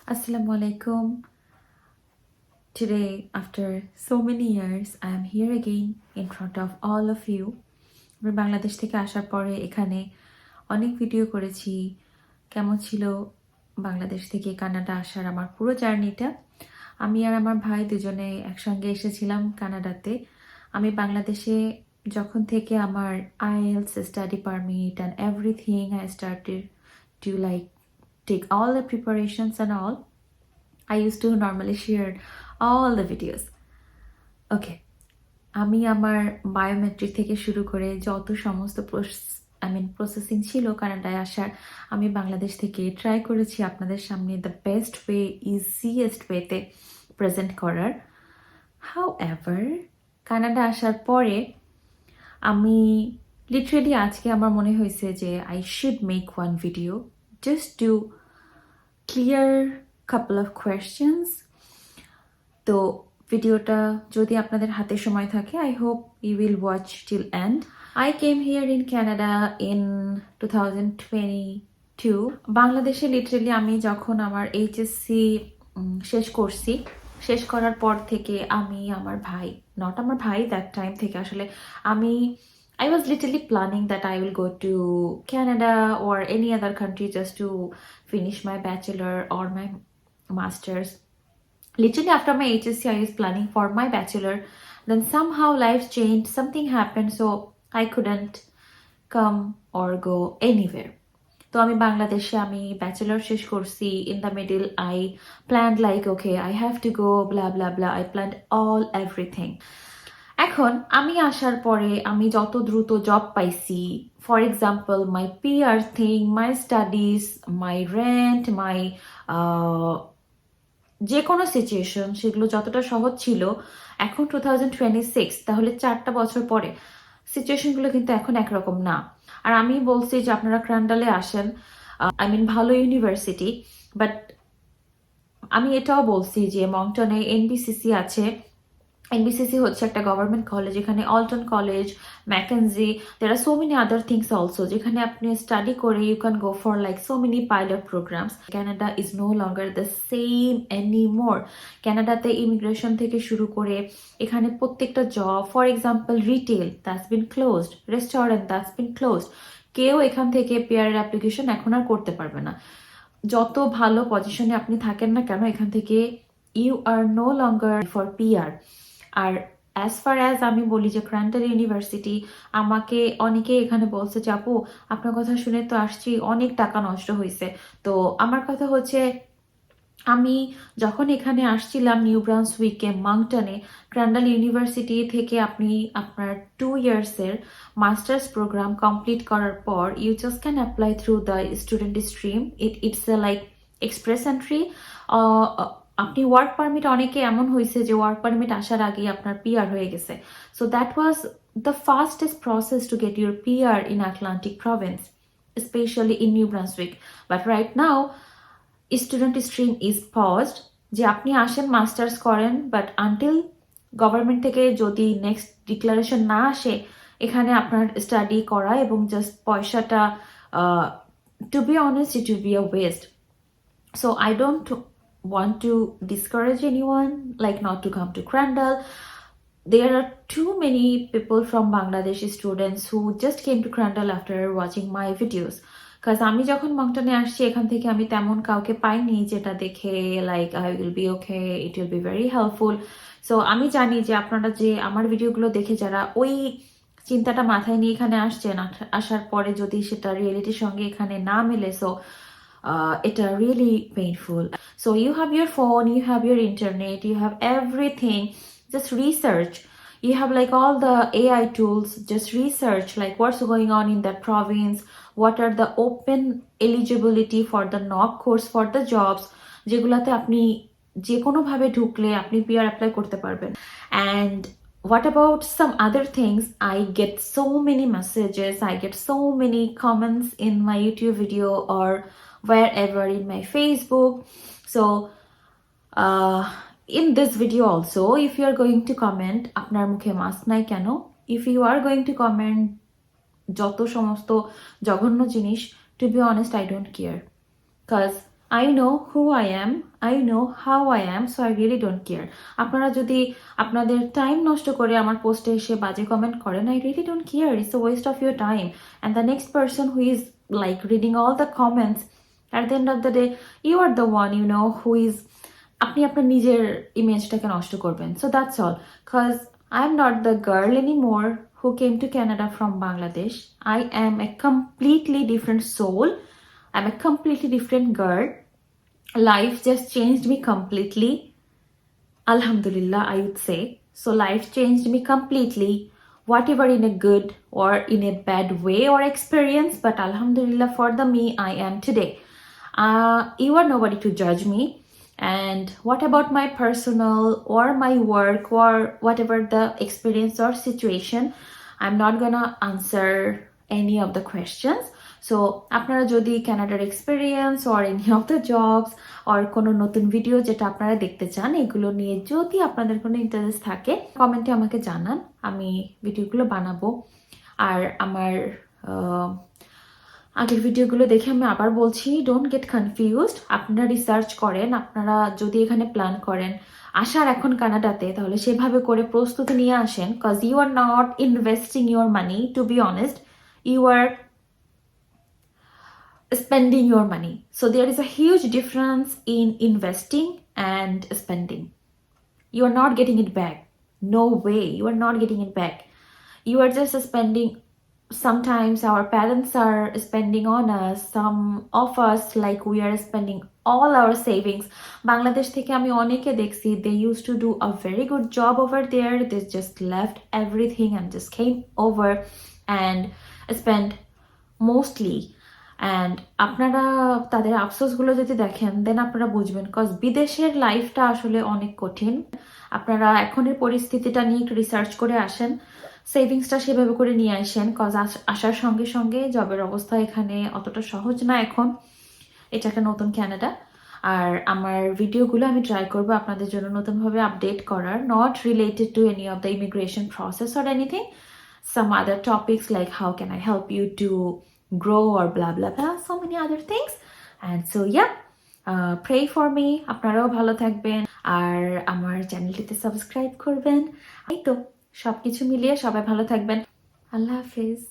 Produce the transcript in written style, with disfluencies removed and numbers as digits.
Assalamu alaikum. Today, after so many years, I am here again in front of all of you. আমি বাংলাদেশ থেকে আসার পরে এখানে অনেক ভিডিও করেছি কেমন ছিল বাংলাদেশ থেকে কানাডা আসার আমার পুরো জার্নিটা। আমি আর আমার ভাই দুজনে একসঙ্গে এসেছিলাম কানাডাতে। আমি বাংলাদেশে যখন থেকে আমার IELTS study permit and everything I started to take all the preparations and all. I used to normally share all the videos. Okay, আমি আমার বায়োমেট্রিক থেকে শুরু করে যত সমস্ত প্রসেসিং ছিল কানাডায় আসার আমি বাংলাদেশ থেকে ট্রাই করেছি আপনাদের সামনে দ্য বেস্ট ওয়ে ইজিয়েস্ট ওয়েতে প্রেজেন্ট করার। হাউএভার কানাডা আসার পরে আমি লিটারেলি আজকে আমার মনে হয়েছে যে I should make one video just to clear couple of questions. তো ভিডিওটা যদি আপনাদের হাতে সময় থাকে I hope you will watch till end. I came here in Canada in 2022. বাংলাদেশে লিটারেলি আমি যখন আমার HSC শেষ করার পর থেকে আমি আমার ভাই that time থেকে আসলে আমি I was literally planning that I will go to Canada or any other country just to finish my bachelor or my master's. Literally after my HSC I was planning for my bachelor, then somehow life changed, something happened, so I couldn't come or go anywhere. তো আমি বাংলাদেশে আমি bachelor শেষ করছি। In the middle I planned like okay I have to go blah blah blah, I planned all everything. এখন আমি আসার পরে আমি যত দ্রুত জব পাইছি, for example my PR thing, my studies, my rent, my যে কোনো সিচুয়েশন সেগুলো যতটা সহজ ছিল এখন 2026, তাহলে 4টা বছর পরে সিচুয়েশনগুলো কিন্তু এখন একরকম না। আর আমি বলছি যে আপনারা ক্রান্ডালে আসেন, ভালো ইউনিভার্সিটি, বাট আমি এটাও বলছি যে মংটনে NBCC আছে। NBCC হচ্ছে একটা গভর্নমেন্ট কলেজ, এখানে Alton college, Mackenzie, there are so many other things also যেখানে আপনি স্টাডি করে you can go for like so many pilot programs. Canada is no longer the same anymore. ক্যানাডাতে immigration থেকে শুরু করে এখানে প্রত্যেকটা job, for example retail that's been closed, restaurant that's been closed, কেউ এখান থেকে PR এর অ্যাপ্লিকেশন এখন আর করতে পারবে না। যত ভালো পজিশনে আপনি থাকেন না কেন এখান থেকে you are no longer for PR. আর অ্যাজ ফার অ্যাজ আমি বলি যে ক্রান্টাল ইউনিভার্সিটি, আমাকে অনেকে এখানে বলছে যে আপু আপনার কথা শুনে তো আসছি, অনেক টাকা নষ্ট হয়েছে। তো আমার কথা হচ্ছে আমি যখন এখানে আসছিলাম নিউ ব্রান্সউইকে মংটনে, ক্রান্ডাল ইউনিভার্সিটি থেকে আপনি আপনার 2 ইয়ার্সের মাস্টার্স প্রোগ্রাম কমপ্লিট করার পর you just can apply through the student stream. It's a like express entry. আপনি ওয়ার্ক পারমিট, অনেকে এমন হয়েছে যে ওয়ার্ক পারমিট আসার আগেই আপনার PR হয়ে গেছে। So that was the fastest process to get your PR in Atlantic Province, specially in new Brunswick. But right now student stream is paused, যে আপনি আসেন মাস্টার্স করেন, বাট আনটিল গভর্নমেন্ট থেকে যদি নেক্সট ডিক্লারেশন না আসে এখানে আপনার স্টাডি করা এবং জাস্ট পয়সাটা, to be honest it will be a waste. So I don't want to discourage anyone like not to come to Crandall. There are too many people from Bangladeshi students who just came to Crandall after watching my videos. Because আমি যখন মংটনে আসছি এখান থেকে আমি তেমন কাউকে পাইনি যেটা দেখে like I will be okay, it will be very helpful. So আমি জানি যে আপনারা যে আমার ভিডিওগুলো দেখে যারা ওই চিন্তাটা মাথায় নিয়ে এখানে আসছেন, আসার পরে যদি সেটা রিয়েলিটির সঙ্গে এখানে না মেলে, সো এটা really painful. So you have your phone, you have your internet, you have everything, just research. You have like all the AI tools, just research like what's going on in that province, what are the open eligibility for the NOC course for the jobs যেগুলাতে আপনি যে কোনো ভাবে ঢুকলে আপনি PR apply করতে পারবেন। And what about some other things? I get so many messages, I get so many comments in my YouTube video or wherever in my Facebook. So in this video also, if you are going to comment আপনার মুখে mask নাই কেন, if you are going to comment যত সমস্ত জঘন্য জিনিস, to be honest I don't care, because I know who I am, I know how I am, so I really don't care. আপনারা যদি আপনাদের টাইম নষ্ট করে আমার পোস্টে এসে বাজে কমেন্ট করেন, I really don't care. It's a waste of your time. And the next person who is like reading all the comments, at the end of the day, you are the one, you know, who is আপনি আপনার নিজের ইমেজটাকে নষ্ট করবেন. So that's all. Because I'm not the girl anymore who came to Canada from Bangladesh. I am a completely different soul. I'm a completely different girl. Life just changed me completely. Alhamdulillah, I would say. So life changed me completely, whatever in a good or in a bad way or experience. But Alhamdulillah, for the me I am today. You are nobody to judge me. And what about my personal or my work or whatever the experience or situation, I'm not gonna answer any of the questions. So আপনারা যদি কানাডার experience or any of the jobs or কোনো নতুন video যেটা আপনারা দেখতে চান, এগুলো নিয়ে যদি আপনাদের কোনো ইন্টারেস্ট থাকে, কমেন্টে আমাকে জানান, আমি ভিডিওগুলো বানাবো। আর আমার আগের ভিডিওগুলো দেখে আমি আবার বলছি, ডোন্ট গেট কনফিউজড। আপনারা রিসার্চ করেন, আপনারা যদি এখানে প্ল্যান করেন আসার এখন কানাডাতে, তাহলে সেভাবে করে প্রস্তুতি নিয়ে আসেন। Cause you are not investing your money, to be honest, you are spending your money. So there is a huge difference in investing and spending. You are not getting it back. No way, you are not getting it back. You are just spending. Sometimes our parents are spending on us, some of us like we are spending all our savings. Bangladesh থেকে আমি অনেকে দেখছি, they used to do a very good job over there. They just left everything and just came over and spent mostly. And আপনারা তাদের আফসোসগুলো যদি দেখেন, দেন আপনারা বুঝবেন, কজ বিদেশের লাইফটা আসলে অনেক কঠিন। আপনারা এখনের পরিস্থিতিটা নিয়ে একটু রিসার্চ করে আসেন, সেভিংসটা সেভাবে করে নিয়ে আসেন, কজ আসার সঙ্গে সঙ্গে জবের অবস্থা এখানে অতটা সহজ না এখন। এটা একটা নতুন ক্যানাডা। আর আমার ভিডিওগুলো আমি ট্রাই করবো আপনাদের জন্য নতুনভাবে আপডেট করার, not related to any of the immigration process or anything, some other topics like how can I help you to grow or blah blah blah, so many other things. And so yeah, pray for me, আপনারাও ভালো থাকবেন আর আমার চ্যানেলটিতে subscribe করবেন। এই তো সবকিছু মিলিয়ে সবাই ভালো থাকবেন। আল্লাহ হাফেজ।